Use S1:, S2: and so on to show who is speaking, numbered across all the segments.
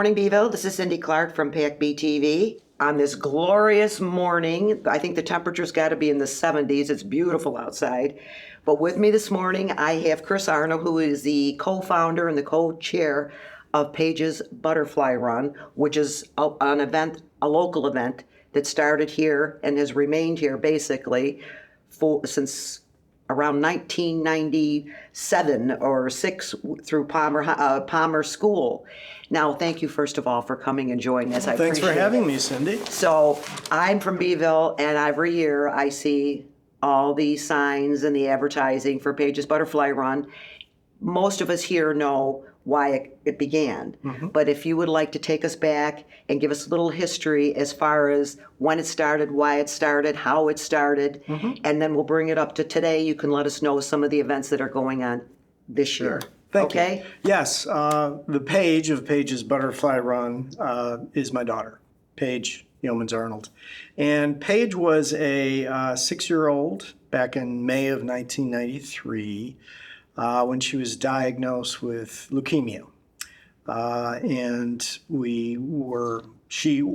S1: morning, Beeville. This is Cindy Clark from PAC-B TV. On this glorious morning, I think the temperature's got to be in the 70s. It's beautiful outside. But with me this morning, I have Chris Arnold, who is the co-founder and the co-chair of Paige's Butterfly Run, which is an event, a local event that started here and has remained here basically since around 1997 or 6 through Palmer School. Now, thank you, first of all, for coming and joining us.
S2: Thanks for having me, Cindy.
S1: So I'm from Beeville, and every year I see all the signs and the advertising for Paige's Butterfly Run. Most of us here know why it began. Mm-hmm. But if you would like to take us back and give us a little history as far as when it started, why it started, how it started, mm-hmm. and then we'll bring it up to today. You can let us know some of the events that are going on this year.
S2: Thank you. Yes, the Paige of Paige's Butterfly Run is my daughter, Paige Yeomans Arnold. And Paige was a 6-year-old back in May of 1993. When she was diagnosed with leukemia. And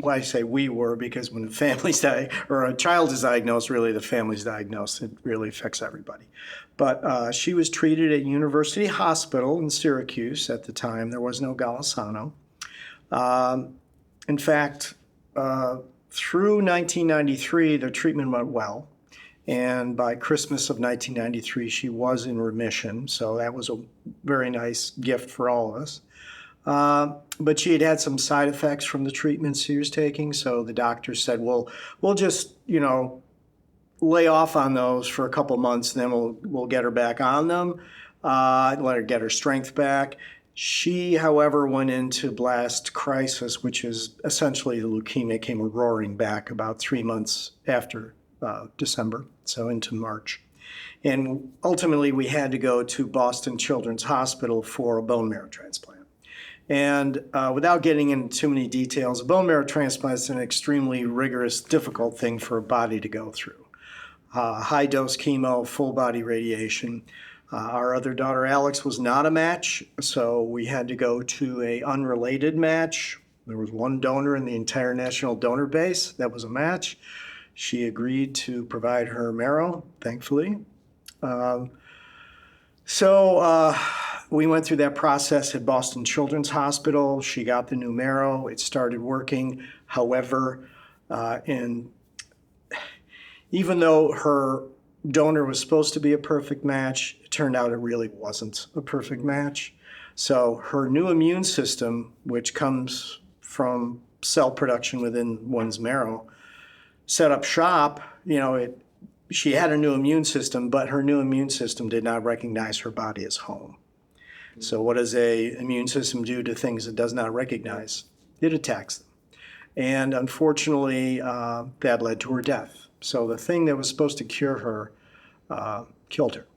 S2: I say we were because when a family's or a child is diagnosed, really the family's diagnosed, it really affects everybody. But she was treated at University Hospital in Syracuse at the time. There was no Golisano. In fact, through 1993, the treatment went well. And by Christmas of 1993, she was in remission. So that was a very nice gift for all of us. But she had some side effects from the treatments she was taking. So the doctor said, well, we'll just, lay off on those for a couple months, and then we'll get her back on them, let her get her strength back. She, however, went into blast crisis, which is essentially the leukemia came roaring back about 3 months after December, so into March. And ultimately, we had to go to Boston Children's Hospital for a bone marrow transplant. And without getting into too many details, a bone marrow transplant is an extremely rigorous, difficult thing for a body to go through. High-dose chemo, full-body radiation. Our other daughter, Alex, was not a match, so we had to go to an unrelated match. There was one donor in the entire national donor base that was a match. She agreed to provide her marrow, thankfully. So we went through that process at Boston Children's Hospital. She got the new marrow. It started working. However, even though her donor was supposed to be a perfect match, it turned out it really wasn't a perfect match. So her new immune system, which comes from cell production within one's marrow, set up shop. She had a new immune system, but her new immune system did not recognize her body as home. So what does an immune system do to things it does not recognize? It attacks them. And unfortunately, that led to her death. So the thing that was supposed to cure her killed her.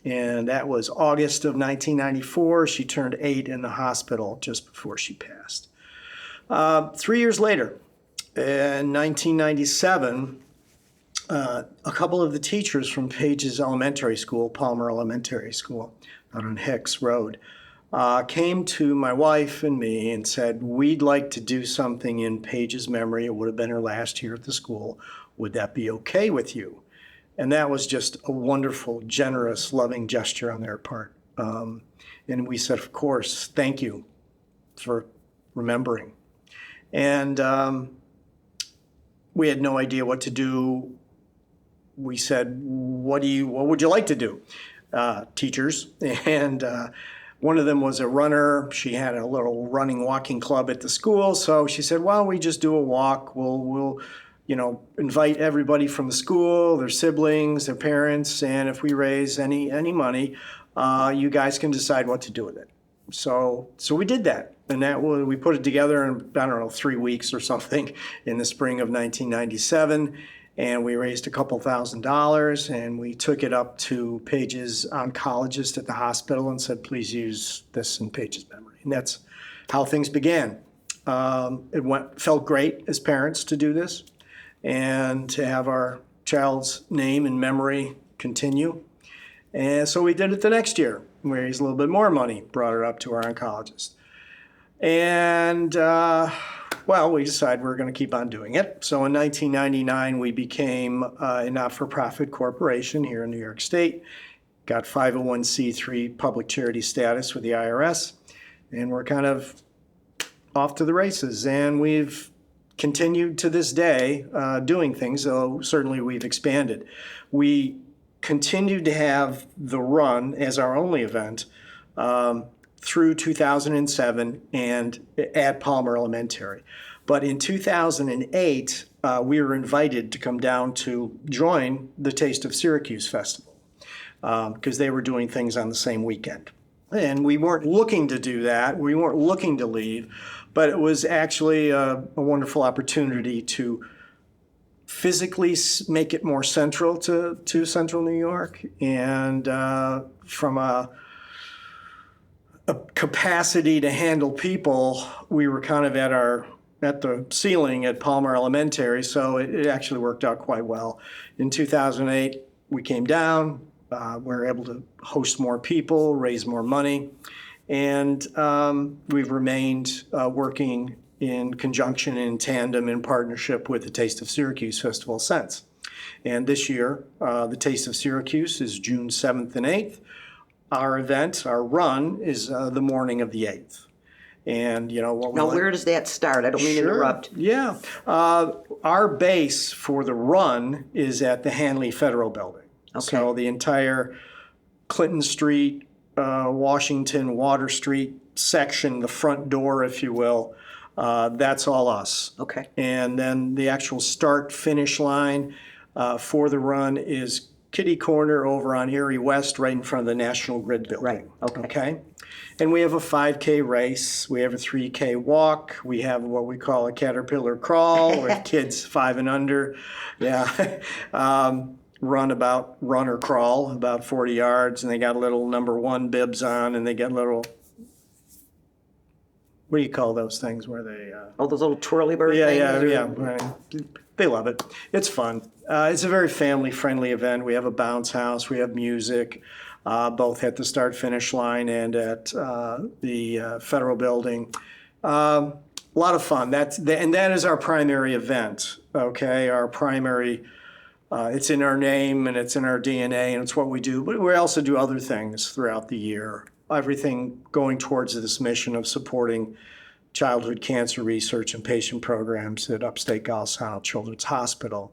S2: And that was August of 1994. She turned 8 in the hospital just before she passed. 3 years later, in 1997, a couple of the teachers from Paige's elementary school, Palmer Elementary School, out on Hicks Road, came to my wife and me and said, we'd like to do something in Paige's memory. It would have been her last year at the school. Would that be okay with you? And that was just a wonderful, generous, loving gesture on their part. And we said, of course, thank you for remembering. And we had no idea what to do. We said, what would you like to do? Teachers. And one of them was a runner. She had a little walking club at the school. So she said, well, we just do a walk. We'll invite everybody from the school, their siblings, their parents, and if we raise any money, you guys can decide what to do with it. So we did that. And we put it together in, 3 weeks or something in the spring of 1997. And we raised a couple $1,000, and we took it up to Paige's oncologist at the hospital and said, please use this in Paige's memory. And that's how things began. It felt great as parents to do this and to have our child's name and memory continue. And so we did it the next year. We raised a little bit more money, brought it up to our oncologist. And, well, we decided we were going to keep on doing it. So in 1999, we became a not-for-profit corporation here in New York State, got 501c3 public charity status with the IRS, and we're kind of off to the races. And we've continued to this day doing things, though certainly we've expanded. We continued to have the run as our only event through 2007 and at Palmer Elementary. But in 2008, we were invited to come down to join the Taste of Syracuse Festival because they were doing things on the same weekend. And we weren't looking to do that. We weren't looking to leave, but it was actually a wonderful opportunity to physically make it more central to Central New York, and from a capacity to handle people, we were kind of at the ceiling at Palmer Elementary, so it actually worked out quite well. In 2008, we came down. We were able to host more people, raise more money, and we've remained working in conjunction, in tandem, in partnership with the Taste of Syracuse Festival since. And this year, the Taste of Syracuse is June 7th and 8th. Our event, our run, is the morning of the 8th. And, you know, what we
S1: Now, where does that start? I don't mean to interrupt.
S2: Yeah. Our base for the run is at the Hanley Federal Building.
S1: Okay.
S2: So the entire Clinton Street, Washington, Water Street section, the front door, if you will, that's all us.
S1: Okay.
S2: And then the actual start-finish line for the run is kitty corner over on Erie West, right in front of the National Grid building.
S1: Right, okay.
S2: And we have a 5K race. We have a 3K walk. We have what we call a caterpillar crawl with kids 5 and under. Yeah. Run or crawl about 40 yards, and they got little number 1 bibs on, and they get little, what do you call those things where they...
S1: Oh, those little twirly bird things?
S2: Yeah. Right. They love it. It's fun. It's a very family-friendly event. We have a bounce house. We have music, both at the start-finish line and at the Federal Building. A lot of fun. And that is our primary event, okay? Our primary... it's in our name and it's in our DNA and it's what we do. But we also do other things throughout the year. Everything going towards this mission of supporting childhood cancer research and patient programs at Upstate Golisano Children's Hospital.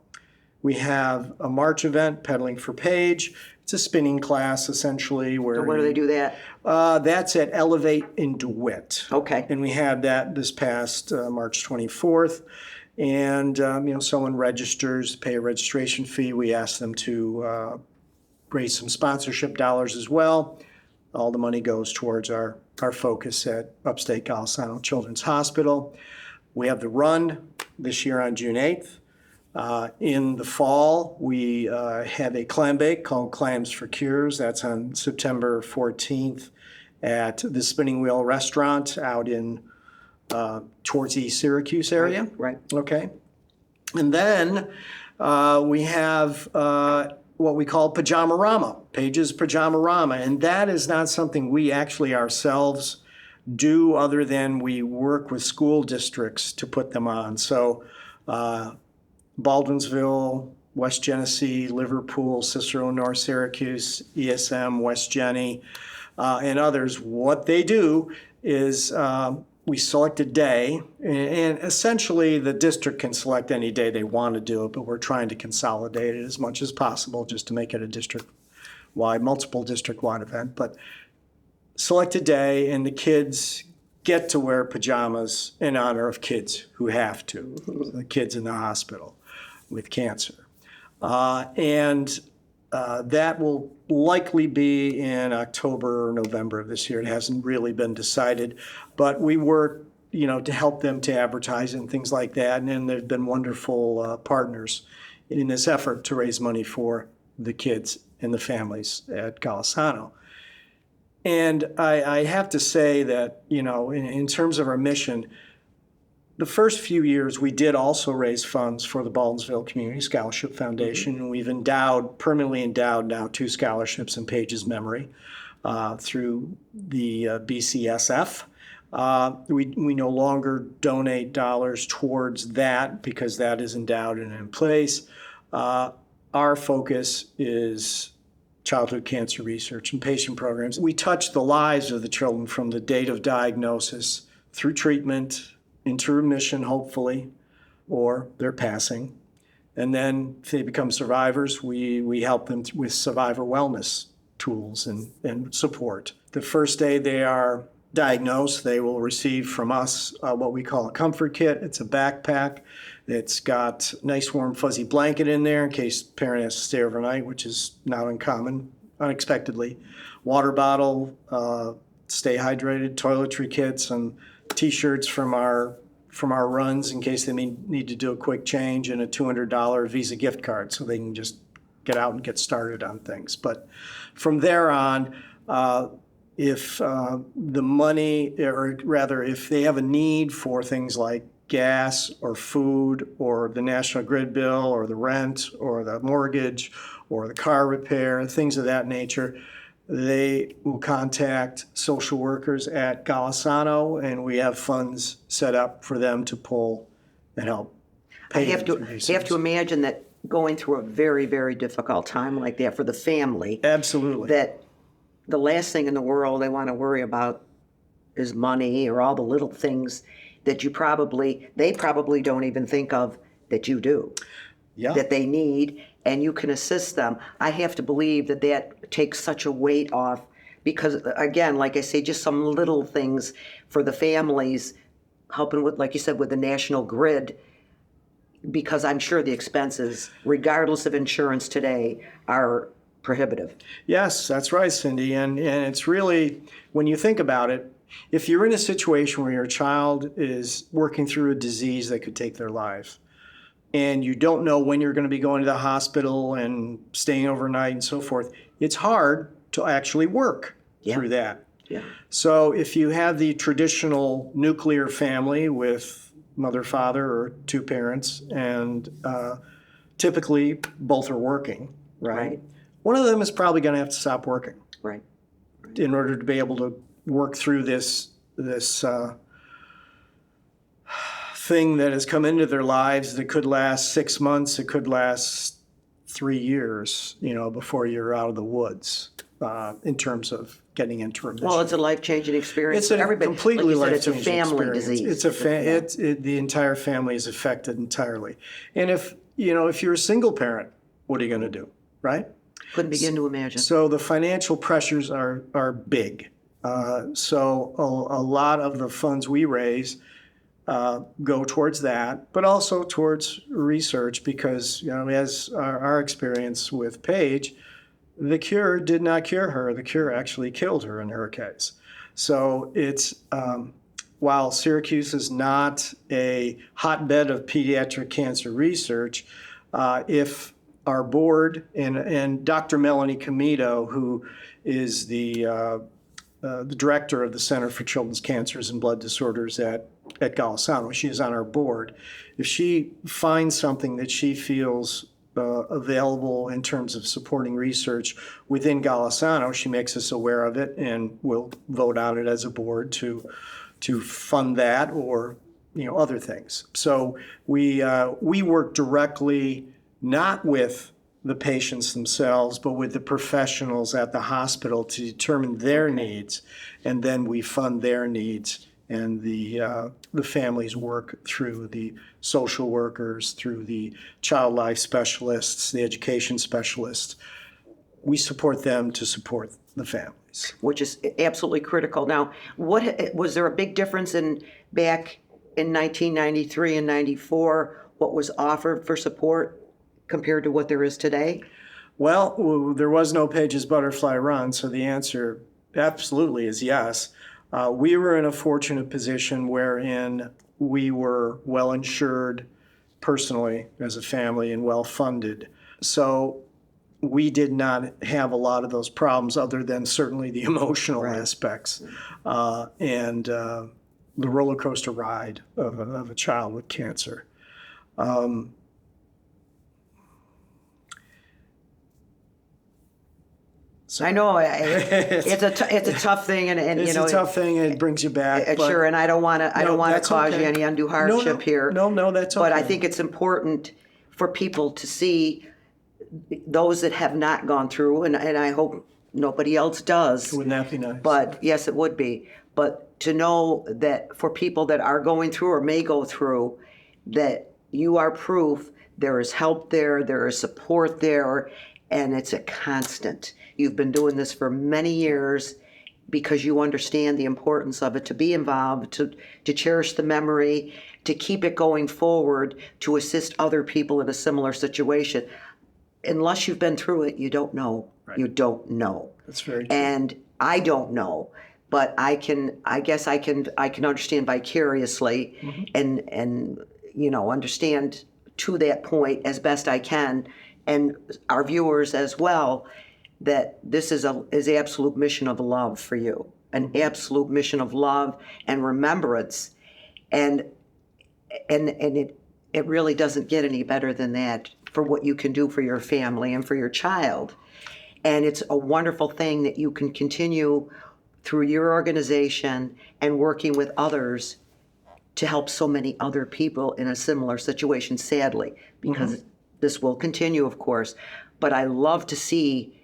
S2: We have a March event, Pedaling for Paige. It's a spinning class, essentially.
S1: Where do they do that?
S2: That's at Elevate in DeWitt.
S1: Okay.
S2: And we had that this past March 24th. And, someone registers, pay a registration fee. We ask them to raise some sponsorship dollars as well. All the money goes towards our focus at Upstate Golisano Children's Hospital. We have the run this year on June 8th. In the fall, we have a clam bake called Clams for Cures. That's on September 14th at the Spinning Wheel Restaurant out in towards the Syracuse area.
S1: Right.
S2: Okay. And then we have what we call Pajama-Rama, Paige's Pajama-Rama. And that is not something we actually ourselves do other than we work with school districts to put them on. So Baldwinsville, West Genesee, Liverpool, Cicero, North Syracuse, ESM, West Jenny, and others, what they do is we select a day, and essentially the district can select any day they want to do it, but we're trying to consolidate it as much as possible just to make it a district-wide, multiple district-wide event. But select a day, and the kids get to wear pajamas in honor of kids who have to, the kids in the hospital with cancer. That will likely be in October or November of this year. It hasn't really been decided, but we work, to help them to advertise and things like that. And then they've been wonderful partners in this effort to raise money for the kids and the families at Golisano. And I have to say that, in terms of our mission, the first few years, we did also raise funds for the Baldwinsville Community Scholarship Foundation, and we've permanently endowed now 2 scholarships in Paige's memory through the BCSF. We no longer donate dollars towards that because that is endowed and in place. Our focus is childhood cancer research and patient programs. We touch the lives of the children from the date of diagnosis through treatment, into remission, hopefully, or their passing. And then if they become survivors, we help them with survivor wellness tools and support. The first day they are diagnosed, they will receive from us what we call a comfort kit. It's a backpack. It's got a nice warm fuzzy blanket in there in case the parent has to stay overnight, which is not uncommon, unexpectedly. Water bottle, stay hydrated, toiletry kits, and T-shirts from our runs in case they need to do a quick change, and a $200 Visa gift card so they can just get out and get started on things. But from there on, if the money, or rather if they have a need for things like gas or food or the National Grid bill or the rent or the mortgage or the car repair, things of that nature, they will contact social workers at Golisano, and we have funds set up for them to pull and help pay.
S1: I have to imagine that going through a very, very difficult time like that for the family.
S2: Absolutely.
S1: That the last thing in the world they want to worry about is money or all the little things that they probably don't even think of that you do.
S2: Yeah.
S1: That they need, and you can assist them. I have to believe that takes such a weight off because, again, like I say, just some little things for the families, helping with, like you said, with the National Grid, because I'm sure the expenses, regardless of insurance today, are prohibitive.
S2: Yes, that's right, Cindy. And it's really, when you think about it, if you're in a situation where your child is working through a disease that could take their life, and you don't know when you're going to be going to the hospital and staying overnight and so forth, it's hard to actually work through that.
S1: Yeah.
S2: So if you have the traditional nuclear family with mother, father, or two parents, and typically both are working, right? One of them is probably going to have to stop working,
S1: Right.
S2: in order to be able to work through this thing that has come into their lives that could last 6 months, it could last 3 years, before you're out of the woods, in terms of getting into remission.
S1: Well, it's a life-changing experience
S2: It's
S1: for
S2: a
S1: everybody.
S2: completely
S1: Like you said,
S2: life-changing
S1: it's a family
S2: experience.
S1: disease.
S2: The entire family is affected entirely. And if you're a single parent, what are you going to do, right?
S1: Couldn't begin to imagine.
S2: So the financial pressures are big. So a lot of the funds we raise go towards that, but also towards research because, as our experience with Paige, the cure did not cure her. The cure actually killed her in her case. So it's, while Syracuse is not a hotbed of pediatric cancer research, if our board and Dr. Melanie Comito, who is the director of the Center for Children's Cancers and Blood Disorders at Golisano, she is on our board. If she finds something that she feels available in terms of supporting research within Golisano, she makes us aware of it, and we'll vote on it as a board to fund that or other things. So we work directly not with the patients themselves, but with the professionals at the hospital to determine their needs, and then we fund their needs, and the families work through the social workers, through the child life specialists, the education specialists. We support them to support the families.
S1: Which is absolutely critical. Now, was there a big difference back in 1993 and 94, what was offered for support compared to what there is today?
S2: Well, there was no Paige's Butterfly Run, so the answer absolutely is yes. We were in a fortunate position wherein we were well insured personally as a family and well funded. So we did not have a lot of those problems other than certainly the emotional aspects and the roller coaster ride of a child with cancer. So
S1: I know it's a tough thing, and
S2: it's
S1: you know
S2: a tough thing, and it brings you back. But
S1: sure. And I don't want to
S2: that's
S1: cause
S2: okay.
S1: you any undue hardship here.
S2: No, that's okay.
S1: But I think it's important for people to see those that have not gone through, and I hope nobody else does.
S2: Wouldn't that be nice?
S1: But yes, it would be. But to know that for people that are going through or may go through, that you are proof there is help there, there is support there, and it's a constant. You've been doing this for many years because you understand the importance of it, to be involved, to cherish the memory, to keep it going forward, to assist other people in a similar situation. Unless you've been through it, you don't know.
S2: Right.
S1: You don't know.
S2: That's very true.
S1: And I don't know, but I guess I can understand vicariously, and you know, understand to that point as best I can, and our viewers as well, that this is absolute mission of love for you, an absolute mission of love and remembrance, and it really doesn't get any better than that for what you can do for your family and for your child. And it's a wonderful thing that you can continue through your organization and working with others to help so many other people in a similar situation, sadly, because this will continue, of course. But I love to see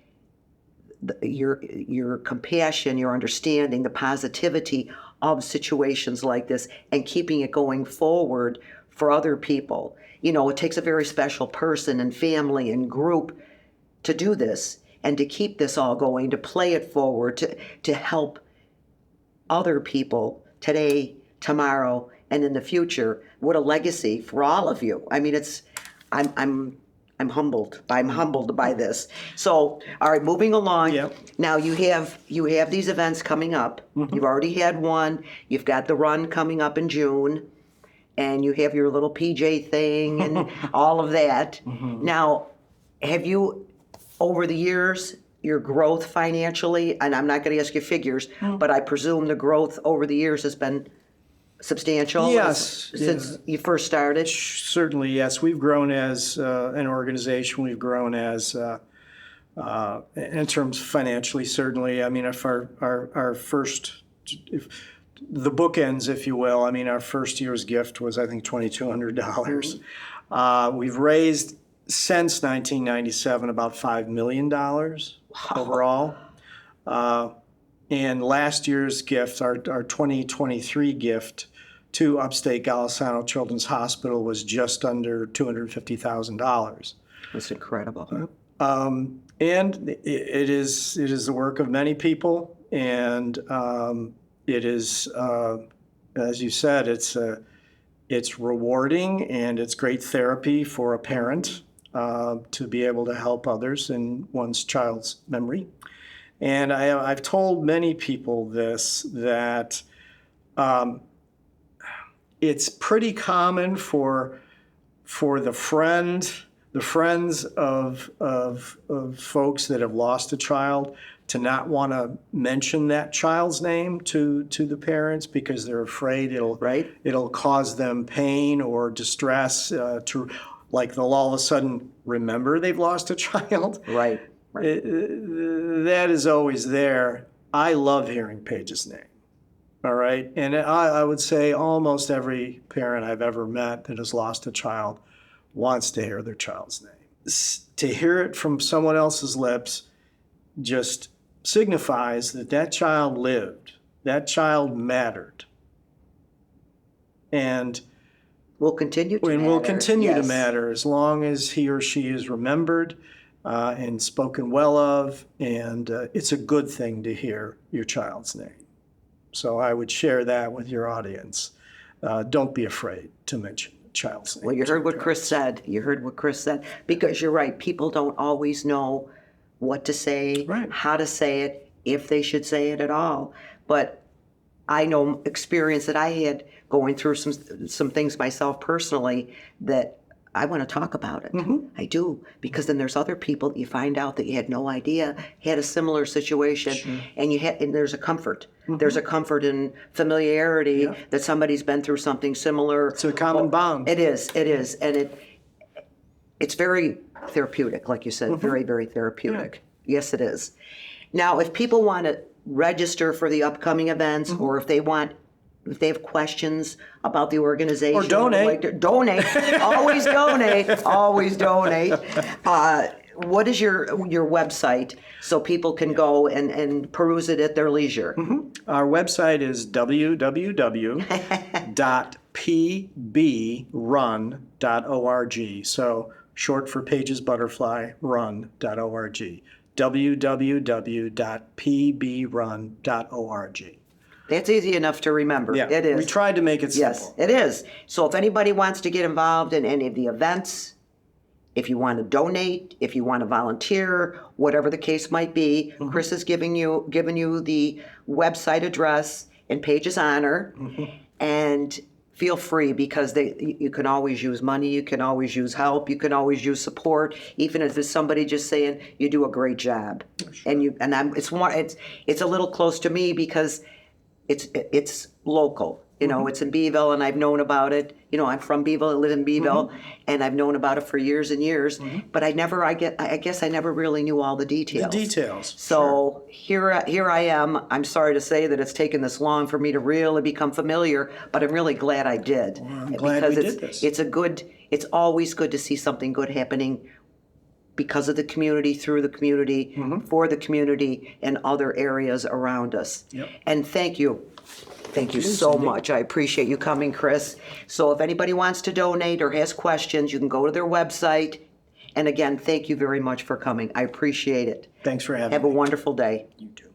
S1: your compassion, your understanding, the positivity of situations like this, and keeping it going forward for other people. You know, it takes a very special person and family and group to do this and to keep this all going, to play it forward, to help other people today, tomorrow, and in the future. What a legacy for all of you. I mean, I'm humbled. I'm humbled by this. So, all right, moving along.
S2: Yep.
S1: Now you have these events coming up. You've already had one. You've got the run coming up in June, and you have your little PJ thing and all of that. Now, have you, over the years, your growth financially, and I'm not going to ask you figures, but I presume the growth over the years has been substantial?
S2: Yes.
S1: Since you first started?
S2: Certainly, yes. We've grown as an organization. We've grown as, in terms financially, certainly. I mean, if our first, the bookends, if you will, I mean, our first year's gift was, I think, $2,200. We've raised, since 1997, about $5 million overall. And last year's gift, our 2023 gift to Upstate Golisano Children's Hospital, was just under $250,000.
S1: That's incredible.
S2: And it is the work of many people, and it is, as you said, it's rewarding, and it's great therapy for a parent to be able to help others in one's child's memory. And I've told many people this, that it's pretty common for the friends of folks that have lost a child to not want to mention that child's name to the parents, because they're afraid it'll cause them pain or distress, like they'll all of a sudden remember they've lost a child.
S1: Right.
S2: That is always there. I love hearing Paige's name. All right. And I would say almost every parent I've ever met that has lost a child wants to hear their child's name. To hear it from someone else's lips just signifies that child lived, that child mattered. And
S1: will continue to matter.
S2: And will continue to
S1: Yes.
S2: matter as long as he or she is remembered and spoken well of, and it's a good thing to hear your child's name. So I would share that with your audience. Don't be afraid to mention the child's name.
S1: Well, you heard what Chris said. You heard what Chris said. Because you're right, people don't always know what to say,
S2: Right.
S1: how to say it, if they should say it at all. But I know experience that I had going through some things myself personally, that I want to talk about it. I do, because then there's other people that you find out that you had no idea had a similar situation, and there's a comfort. There's a comfort in familiarity that somebody's been through something similar.
S2: It's a common bond.
S1: It is, and it's very therapeutic, like you said, very, very therapeutic. Yes, it is. Now, if people want to register for the upcoming events, or if they have questions about the organization.
S2: Or donate.
S1: Donate. Always donate. Always donate. What is your website so people can go and peruse it at their leisure?
S2: Our website is www.pbrun.org. So short for Paige's Butterfly Run.org. www.pbrun.org.
S1: That's easy enough to remember.
S2: Yeah,
S1: It is.
S2: we tried to make it simple.
S1: Yes, it is. So if anybody wants to get involved in any of the events, if you want to donate, if you want to volunteer, whatever the case might be, Chris is giving you the website address in Paige's honor, and feel free, because you can always use money, you can always use help, you can always use support, even if there's somebody just saying you do a great job, it's a little close to me because it's local. It's in Beeville, and I've known about it. I'm from Beeville, I live in Beeville, and I've known about it for years and years. But I guess I never really knew all the details.
S2: The details.
S1: So here I am. I'm sorry to say that it's taken this long for me to really become familiar, but I'm really glad I did.
S2: Well, I'm glad we did this.
S1: It's always good to see something good happening because of the community, through the community, for the community, and other areas around us.
S2: Yep.
S1: And thank you. Thank you so much. I appreciate you coming, Chris. So if anybody wants to donate or has questions, you can go to their website. And again, thank you very much for coming. I appreciate it.
S2: Thanks for having me.
S1: Have a wonderful day.
S2: You too.